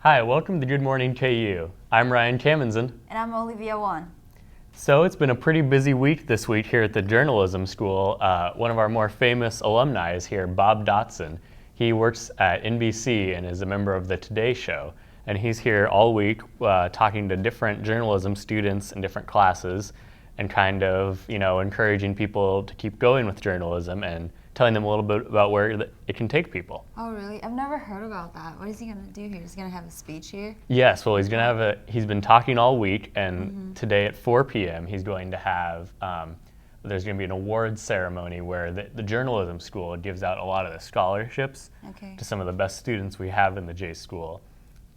Hi, welcome to Good Morning KU. I'm Ryan Kamenzen. And I'm Olivia Wang. So it's been a pretty busy week this week here at the journalism school. One of our more famous alumni is here, Bob Dotson. He works at NBC and is a member of the Today Show. And he's here all week talking to different journalism students in different classes and kind of, encouraging people to keep going with journalism and telling them a little bit about where it can take people. Oh, really? I've never heard about that. What is he going to do here? Is he going to have a speech here? Yes, well, he's been talking all week, and today at 4 p.m. he's going to have, there's going to be an awards ceremony where the journalism school gives out a lot of the scholarships to some of the best students we have in the J School.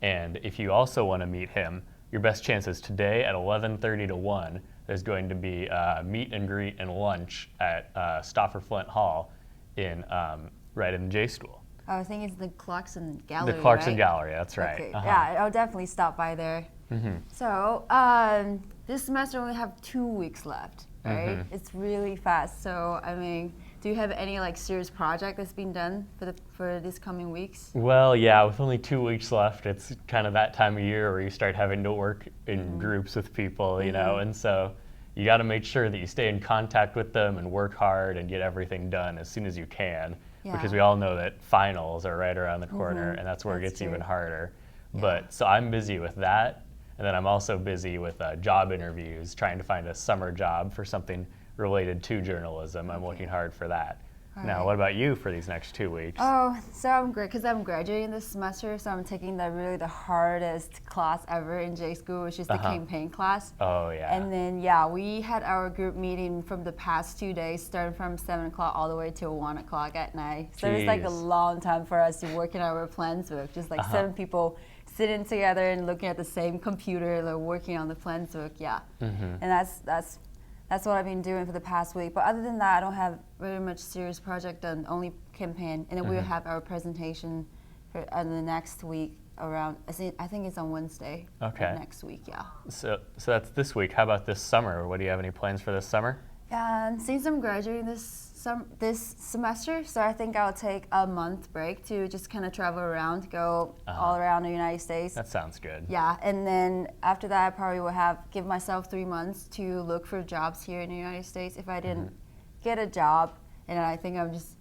And if you also want to meet him, your best chance is today at 11:30 to 1. There's going to be meet and greet and lunch at Stauffer Flint Hall right in the J School. Oh, I think it's the Clarkson Gallery, The Clarkson right? Gallery, that's right. Okay. Yeah, I'll definitely stop by there. So this semester only have 2 weeks left, right? It's really fast. So, do you have any serious project that's been done for these coming weeks? Well, yeah, with only 2 weeks left, it's kind of that time of year where you start having to work in groups with people, and so you got to make sure that you stay in contact with them and work hard and get everything done as soon as you can, because we all know that finals are right around the corner, and that's where it gets even harder. Yeah. But so I'm busy with that, and then I'm also busy with job interviews, trying to find a summer job for something related to journalism. I'm working hard for that. Now, what about you for these next 2 weeks? Oh, so I'm great because I'm graduating this semester, so I'm taking the hardest class ever in J School, which is the campaign class. Oh, yeah. And then, we had our group meeting from the past 2 days, starting from 7 o'clock all the way till 1 o'clock at night. So it's a long time for us to work in our plans book, just 7 people sitting together and looking at the same computer, working on the plans book, And that's what I've been doing for the past week. But other than that, I don't have very much serious project done, only campaign. And then we'll have our presentation for the next week around, I think it's on Wednesday next week, So that's this week. How about this summer? What do you have any plans for this summer? And since I'm graduating this semester, so I think I'll take a month break to just kind of travel around, go all around the United States. That sounds good. Yeah, and then after that, I probably will give myself 3 months to look for jobs here in the United States. If I didn't get a job, and I think I'm just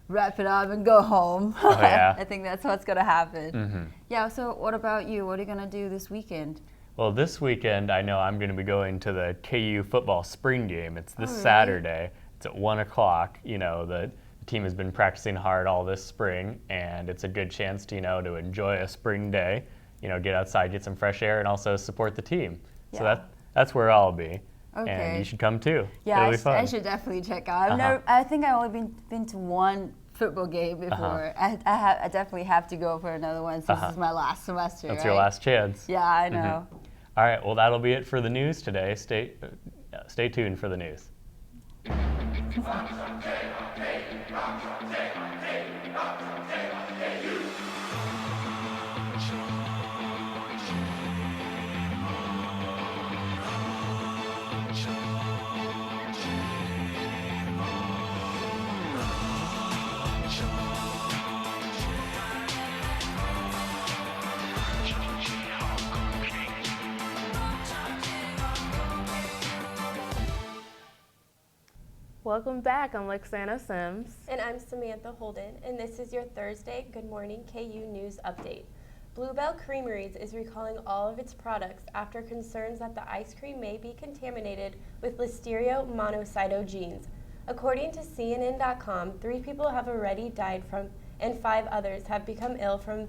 wrap it up and go home. Oh, yeah. I think that's what's gonna happen. Yeah. So what about you? What are you gonna do this weekend? Well, this weekend, I know I'm going to be going to the KU football spring game. It's this really? Saturday. It's at 1 o'clock. The team has been practicing hard all this spring, and it's a good chance to, to enjoy a spring day, get outside, get some fresh air, and also support the team. Yeah. So that's where I'll be. Okay. And you should come too. Yeah, It'll be fun. I should definitely check out. I think I've only been to one football game before. I definitely have to go for another one since this is my last semester. That's your last chance. Yeah, I know. All right, well, that'll be it for the news today. Stay tuned for the news. Welcome back. I'm Lexana Sims. And I'm Samantha Holden, and this is your Thursday Good Morning KU News Update. Bluebell Creameries is recalling all of its products after concerns that the ice cream may be contaminated with Listeria monocytogenes. According to CNN.com, 3 people have already died from, and 5 others have become ill from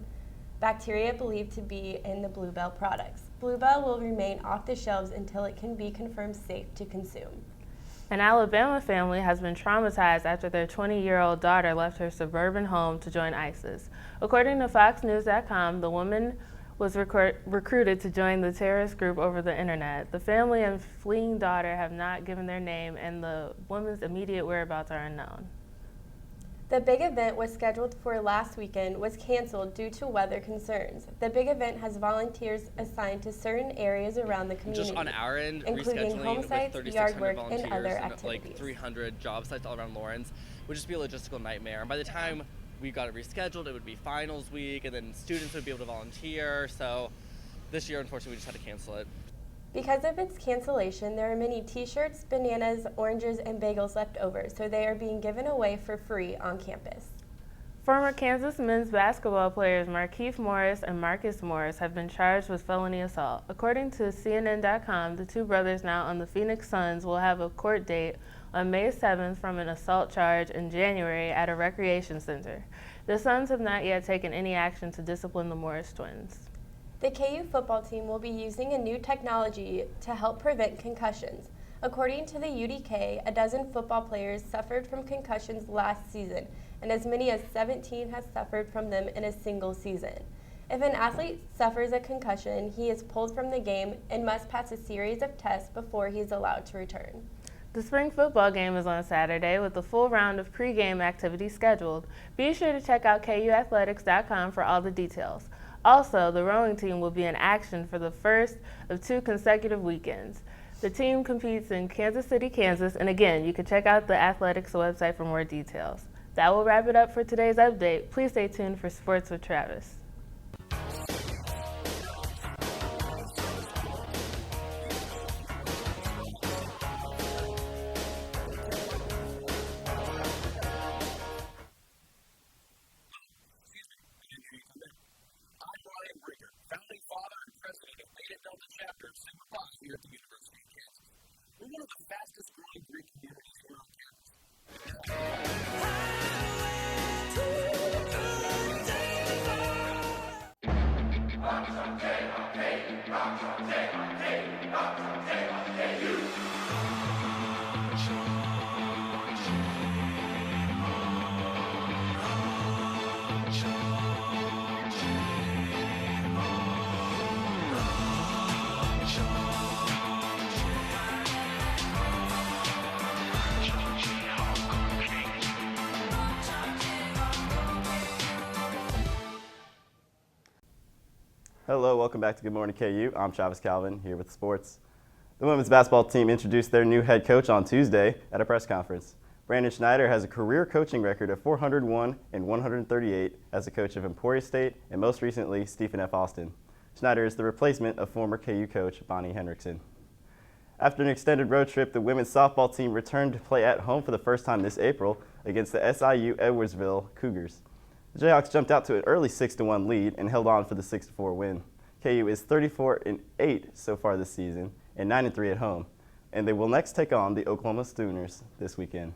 bacteria believed to be in the Bluebell products. Bluebell will remain off the shelves until it can be confirmed safe to consume. An Alabama family has been traumatized after their 20-year-old daughter left her suburban home to join ISIS. According to FoxNews.com, the woman was recruited to join the terrorist group over the internet. The family and fleeing daughter have not given their name, and the woman's immediate whereabouts are unknown. The big event was scheduled for last weekend was canceled due to weather concerns. The big event has volunteers assigned to certain areas around the community, just on our end, including home sites, yard work, and other activities. Like 300 job sites all around Lawrence would just be a logistical nightmare. And by the time we got it rescheduled, it would be finals week, and then students would be able to volunteer. So this year, unfortunately, we just had to cancel it. Because of its cancellation, there are many t-shirts, bananas, oranges, and bagels left over, so they are being given away for free on campus. Former Kansas men's basketball players Markieff Morris and Marcus Morris have been charged with felony assault. According to CNN.com, the two brothers now on the Phoenix Suns will have a court date on May 7th from an assault charge in January at a recreation center. The Suns have not yet taken any action to discipline the Morris twins. The KU football team will be using a new technology to help prevent concussions. According to the UDK, a dozen football players suffered from concussions last season, and as many as 17 have suffered from them in a single season. If an athlete suffers a concussion, he is pulled from the game and must pass a series of tests before he is allowed to return. The spring football game is on Saturday with a full round of pregame activities scheduled. Be sure to check out KUathletics.com for all the details. Also, the rowing team will be in action for the first of 2 consecutive weekends. The team competes in Kansas City, Kansas, and again, you can check out the athletics website for more details. That will wrap it up for today's update. Please stay tuned for Sports with Travis. Founding father and president of Untitled Chapter of Sigma Phi here at the University of Kansas. We're one of the fastest growing Greek communities here on campus. Hello, welcome back to Good Morning KU. I'm Travis Calvin here with sports. The women's basketball team introduced their new head coach on Tuesday at a press conference. Brandon Schneider has a career coaching record of 401 and 138 as a coach of Emporia State and most recently Stephen F. Austin. Schneider is the replacement of former KU coach Bonnie Henriksen. After an extended road trip, the women's softball team returned to play at home for the first time this April against the SIU Edwardsville Cougars. The Jayhawks jumped out to an early 6-1 lead and held on for the 6-4 win. KU is 34-8 so far this season and 9-3 at home, and they will next take on the Oklahoma Sooners this weekend.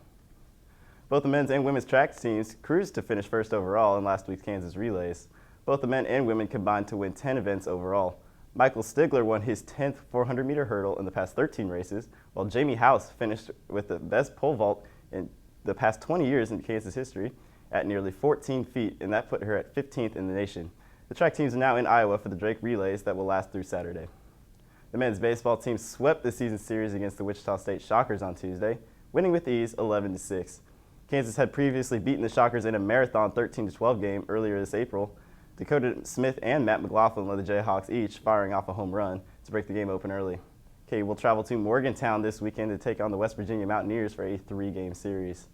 Both the men's and women's track teams cruised to finish first overall in last week's Kansas relays. Both the men and women combined to win 10 events overall. Michael Stigler won his 10th 400-meter hurdle in the past 13 races, while Jamie House finished with the best pole vault in the past 20 years in Kansas history at nearly 14 feet, and that put her at 15th in the nation. The track teams are now in Iowa for the Drake relays that will last through Saturday. The men's baseball team swept the season series against the Wichita State Shockers on Tuesday, winning with ease 11-6. Kansas had previously beaten the Shockers in a marathon 13-12 game earlier this April. Dakota Smith and Matt McLaughlin led the Jayhawks each, firing off a home run to break the game open early. KU will travel to Morgantown this weekend to take on the West Virginia Mountaineers for a 3-game series.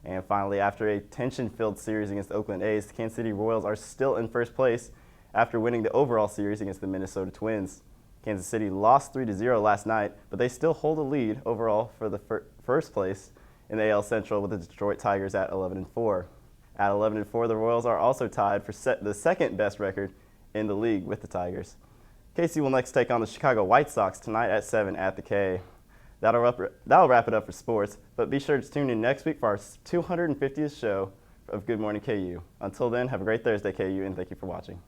And finally, after a tension-filled series against the Oakland A's, the Kansas City Royals are still in first place after winning the overall series against the Minnesota Twins. Kansas City lost 3-0 last night, but they still hold a lead overall for the first place in the AL Central with the Detroit Tigers at 11-4. At 11-4, the Royals are also tied for the second best record in the league with the Tigers. KC will next take on the Chicago White Sox tonight at 7 at the K. That'll wrap it up for sports, but be sure to tune in next week for our 250th show of Good Morning KU. Until then, have a great Thursday, KU, and thank you for watching.